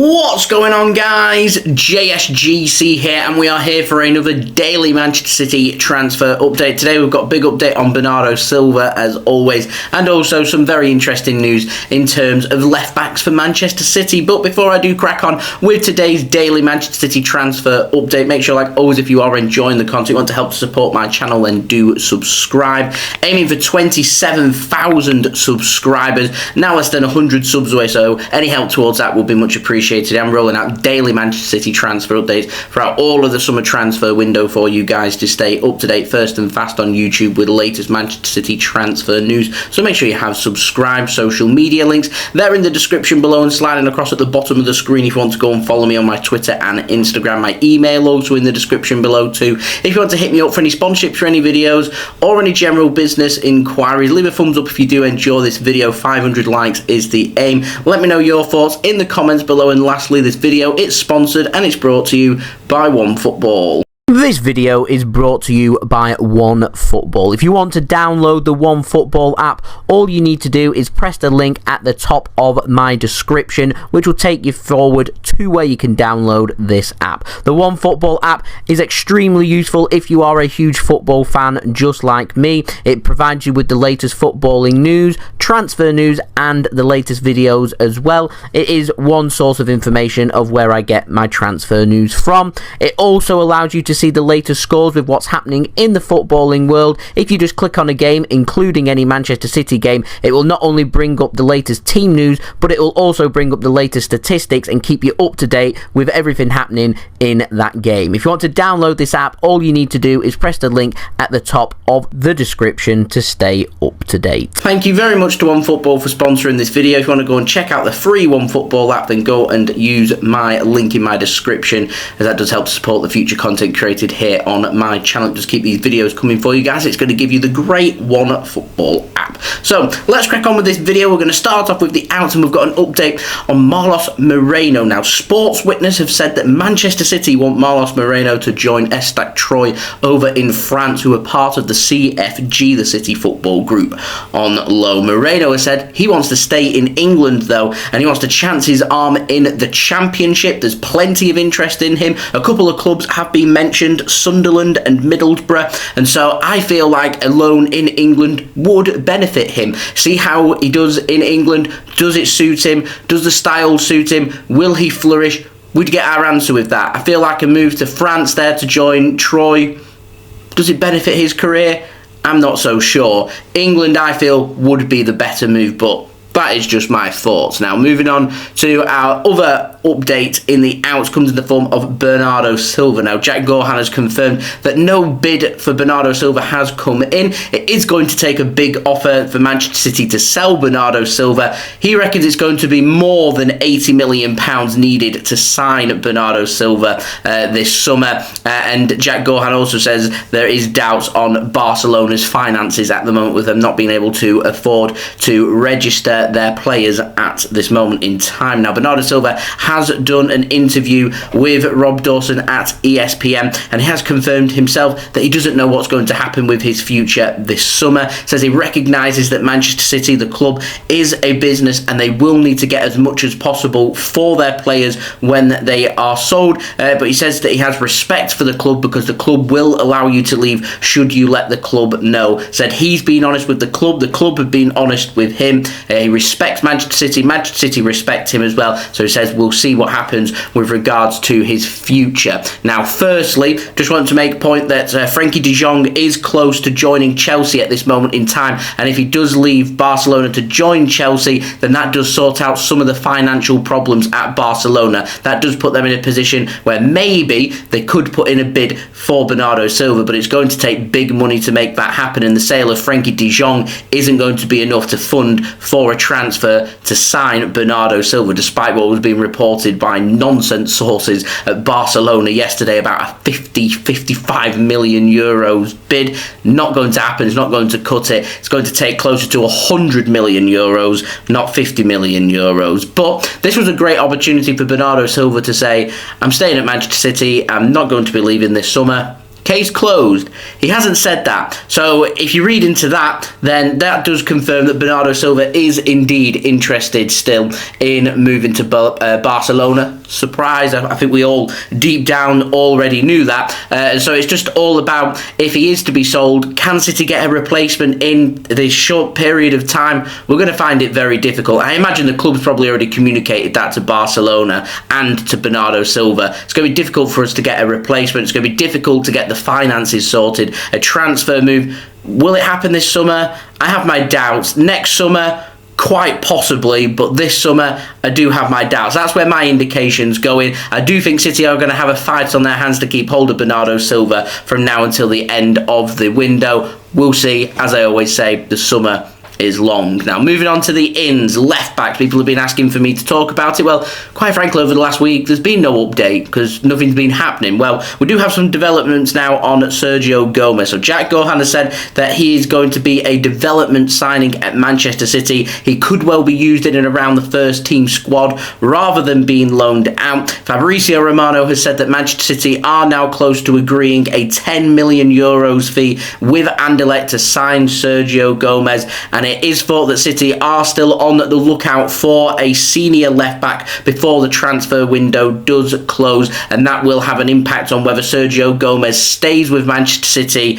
What's going on, guys? JSGC here, and we are here for another daily Manchester City transfer update. Today we've got a big update on Bernardo Silva, as always, and also some very interesting news in terms of left-backs for Manchester City. But before I do crack on with today's daily Manchester City transfer update, make sure, like always, if you are enjoying the content, you want to help support my channel, then do subscribe. Aiming for 27,000 subscribers, now less than 100 subs away, so any help towards that will be much appreciated. I'm rolling out daily Manchester City transfer updates throughout all of the summer transfer window for you guys to stay up to date first and fast on YouTube with the latest Manchester City transfer news. So make sure you have subscribed. Social media links, they're in the description below and sliding across at the bottom of the screen if you want to go and follow me on my Twitter and Instagram. My email also in the description below too. If you want to hit me up for any sponsorships for any videos or any general business inquiries, leave a thumbs up if you do enjoy this video. 500 likes is the aim. Let me know your thoughts in the comments below. And lastly, this video, it's sponsored and it's brought to you by OneFootball. This video is brought to you by OneFootball. If you want to download the OneFootball app, all you need to do is press the link at the top of my description, which will take you forward to where you can download this app. The OneFootball app is extremely useful if you are a huge football fan just like me. It provides you with the latest footballing news, transfer news, and the latest videos as well. It is one source of information of where I get my transfer news from. It also allows you to see the latest scores with what's happening in the footballing world. If you just click on a game, including any Manchester City game, it will not only bring up the latest team news, but it will also bring up the latest statistics and keep you up to date with everything happening in that game. If you want to download this app, all you need to do is press the link at the top of the description to stay up to date. Thank you very much to OneFootball for sponsoring this video. If you want to go and check out the free OneFootball app, then go and use my link in my description, as that does help support the future content created here on my channel. Just keep these videos coming for you guys. It's going to give you the great OneFootball app. So let's crack on with this video. We're going to start off with the out, and we've got an update on Marlos Moreno. Now, Sports Witness have said that Manchester City want Marlos Moreno to join ESTAC Troyes over in France, who are part of the CFG, the City Football Group, on loan. Moreno has said he wants to stay in England though, and he wants to chance his arm in the Championship. There's plenty of interest in him. A couple of clubs have been mentioned, Sunderland and Middlesbrough, and so I feel like a loan in England would benefit him. See how he does in England. Does it suit him? Does the style suit him? Will he flourish? We'd get our answer with that. I feel like a move to France there to join Troyes, does it benefit his career? I'm not so sure. England, I feel, would be the better move, but that is just my thoughts. Now, moving on to our other update in the out, comes in the form of Bernardo Silva. Now, Jack Gaughan has confirmed that no bid for Bernardo Silva has come in. It is going to take a big offer for Manchester City to sell Bernardo Silva. He reckons it's going to be more than £80 million needed to sign Bernardo Silva this summer. And Jack Gaughan also says there is doubts on Barcelona's finances at the moment, with them not being able to afford to register their players at this moment in time. Now, Bernardo Silva has done an interview with Rob Dawson at ESPN, and he has confirmed himself that he doesn't know what's going to happen with his future this summer. Says he recognises that Manchester City, the club, is a business, and they will need to get as much as possible for their players when they are sold. But he says that he has respect for the club, because the club will allow you to leave should you let the club know. Said he's been honest with the club have been honest with him. He respects Manchester City. Manchester City respects him as well. So he says we'll see what happens with regards to his future. Now, firstly, just want to make a point that Frenkie de Jong is close to joining Chelsea at this moment in time, and if he does leave Barcelona to join Chelsea, then that does sort out some of the financial problems at Barcelona. That does put them in a position where maybe they could put in a bid for Bernardo Silva, but it's going to take big money to make that happen, and the sale of Frenkie de Jong isn't going to be enough to fund for a transfer to sign Bernardo Silva, despite what was being reported by nonsense sources at Barcelona yesterday about a 55 million euros bid. Not going to happen. It's not going to cut it. It's going to take closer to 100 million euros, not 50 million euros. But this was a great opportunity for Bernardo Silva to say, I'm staying at Manchester City. I'm not going to be leaving this summer. Case closed. He hasn't said that. So if you read into that, then that does confirm that Bernardo Silva is indeed interested still in moving to Barcelona. Surprise, I think we all deep down already knew that. So it's just all about, if he is to be sold, can City get a replacement in this short period of time? We're going to find it very difficult. I imagine the club's probably already communicated that to Barcelona and to Bernardo Silva. It's going to be difficult for us to get a replacement. It's going to be difficult to get the finances sorted. A transfer move, will it happen this summer? I have my doubts. Next summer, quite possibly, but this summer I do have my doubts. That's where my indications go in. I do think City are going to have a fight on their hands to keep hold of Bernardo Silva from now until the end of the window. We'll see. As I always say, the summer is long. Now, moving on to the ins, left backs. People have been asking for me to talk about it. Well, quite frankly, over the last week, there's been no update because nothing's been happening. Well, we do have some developments now on Sergio Gomez. So Jack Gaughan has said that he is going to be a development signing at Manchester City. He could well be used in and around the first team squad rather than being loaned out. Fabrizio Romano has said that Manchester City are now close to agreeing a €10 million fee with Anderlecht to sign Sergio Gomez, and it is thought that City are still on the lookout for a senior left-back before the transfer window does close, and that will have an impact on whether Sergio Gomez stays with Manchester City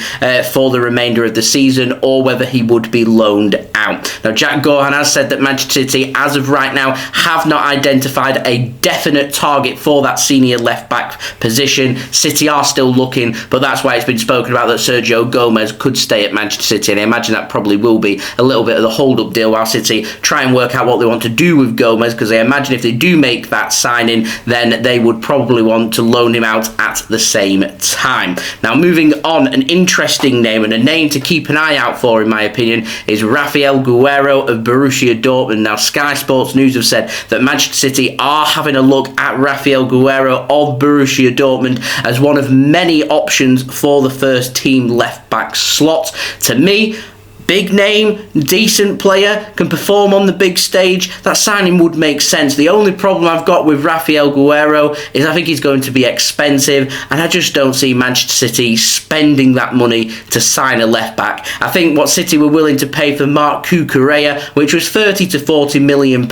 for the remainder of the season or whether he would be loaned out. Now, Jack Gaughan has said that Manchester City, as of right now, have not identified a definite target for that senior left-back position. City are still looking, but that's why it's been spoken about that Sergio Gomez could stay at Manchester City, and I imagine that probably will be a little bit of the hold-up deal while City try and work out what they want to do with Gomez, because I imagine if they do make that signing, then they would probably want to loan him out at the same time. Now, moving on, an interesting name and a name to keep an eye out for, in my opinion, is Raphael Guerreiro of Borussia Dortmund. Now, Sky Sports News have said that Manchester City are having a look at Raphael Guerreiro of Borussia Dortmund as one of many options for the first team left-back slot. To me, big name, decent player, can perform on the big stage, that signing would make sense. The only problem I've got with Raphael Guerreiro is I think he's going to be expensive, and I just don't see Manchester City spending that money to sign a left-back. I think what City were willing to pay for Marc Cucurella, which was £30 to £40 million,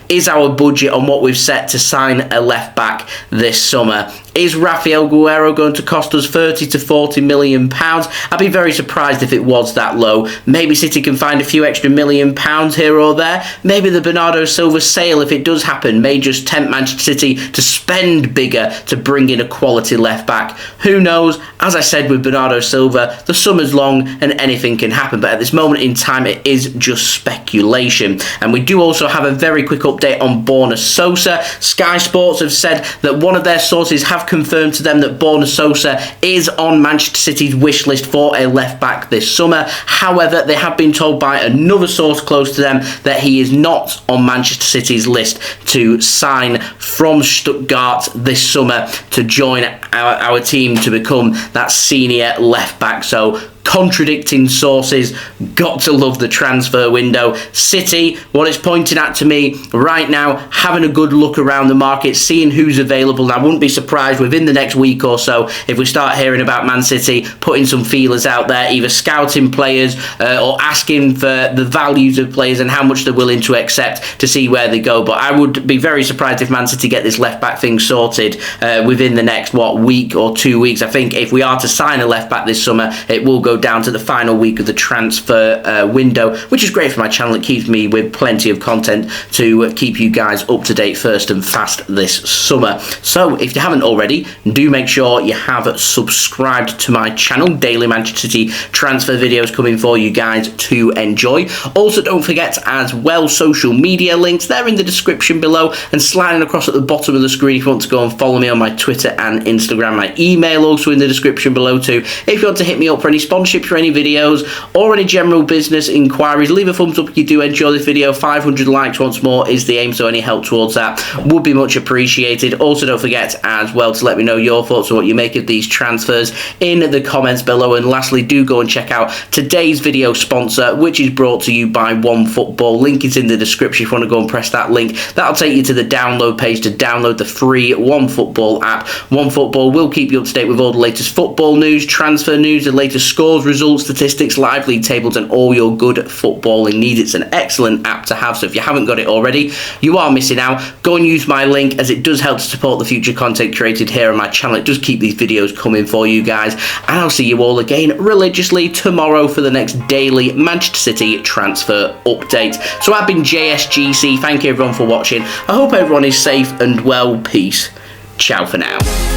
is our budget on what we've set to sign a left-back this summer. Is Raphael Guerreiro going to cost us £30 to £40 million? I'd be very surprised if it was that low. Maybe City can find a few extra £1 million here or there. Maybe the Bernardo Silva sale, if it does happen, may just tempt Manchester City to spend bigger to bring in a quality left-back. Who knows? As I said with Bernardo Silva, the summer's long and anything can happen. But at this moment in time, it is just speculation. And we do also have a very quick update on Borna Sosa. Sky Sports have said that one of their sources have confirmed to them that Borna Sosa is on Manchester City's wish list for a left-back this summer. However, they have been told by another source close to them that he is not on Manchester City's list to sign from Stuttgart this summer to join our team to become that senior left-back. So, contradicting sources, got to love the transfer window. City, what it's pointing at to me right now, having a good look around the market, seeing who's available. And I wouldn't be surprised within the next week or so if we start hearing about Man City putting some feelers out there, either scouting players or asking for the values of players and how much they're willing to accept to see where they go. But I would be very surprised if Man City get this left-back thing sorted within the next, week or 2 weeks. I think if we are to sign a left-back this summer, it will go down to the final week of the transfer window, which is great for my channel. It keeps me with plenty of content to keep you guys up to date first and fast this summer. So if you haven't already, do make sure you have subscribed to my channel. Daily Manchester City transfer videos coming for you guys to enjoy. Also, don't forget as well, social media links, they're in the description below and sliding across at the bottom of the screen if you want to go and follow me on my Twitter and Instagram. My email also in the description below too if you want to hit me up for any sponsors sponsorships for any videos or any general business inquiries, leave a thumbs up if you do enjoy this video. 500 likes once more is the aim, so any help towards that would be much appreciated. Also, don't forget as well to let me know your thoughts on what you make of these transfers in the comments below. And lastly, do go and check out today's video sponsor, which is brought to you by OneFootball. Link is in the description if you want to go and press that link. That'll take you to the download page to download the free OneFootball app. OneFootball will keep you up to date with all the latest football news, transfer news, the latest scores, results, statistics, live league tables, and all your good footballing needs. It's an excellent app to have, so if you haven't got it already, you are missing out. Go and use my link, as it does help to support the future content created here on my channel. It does keep these videos coming for you guys, and I'll see you all again religiously tomorrow for the next daily Manchester City transfer update. So I've been JSGC. Thank you everyone for watching. I hope everyone is safe and well. Peace. Ciao for now.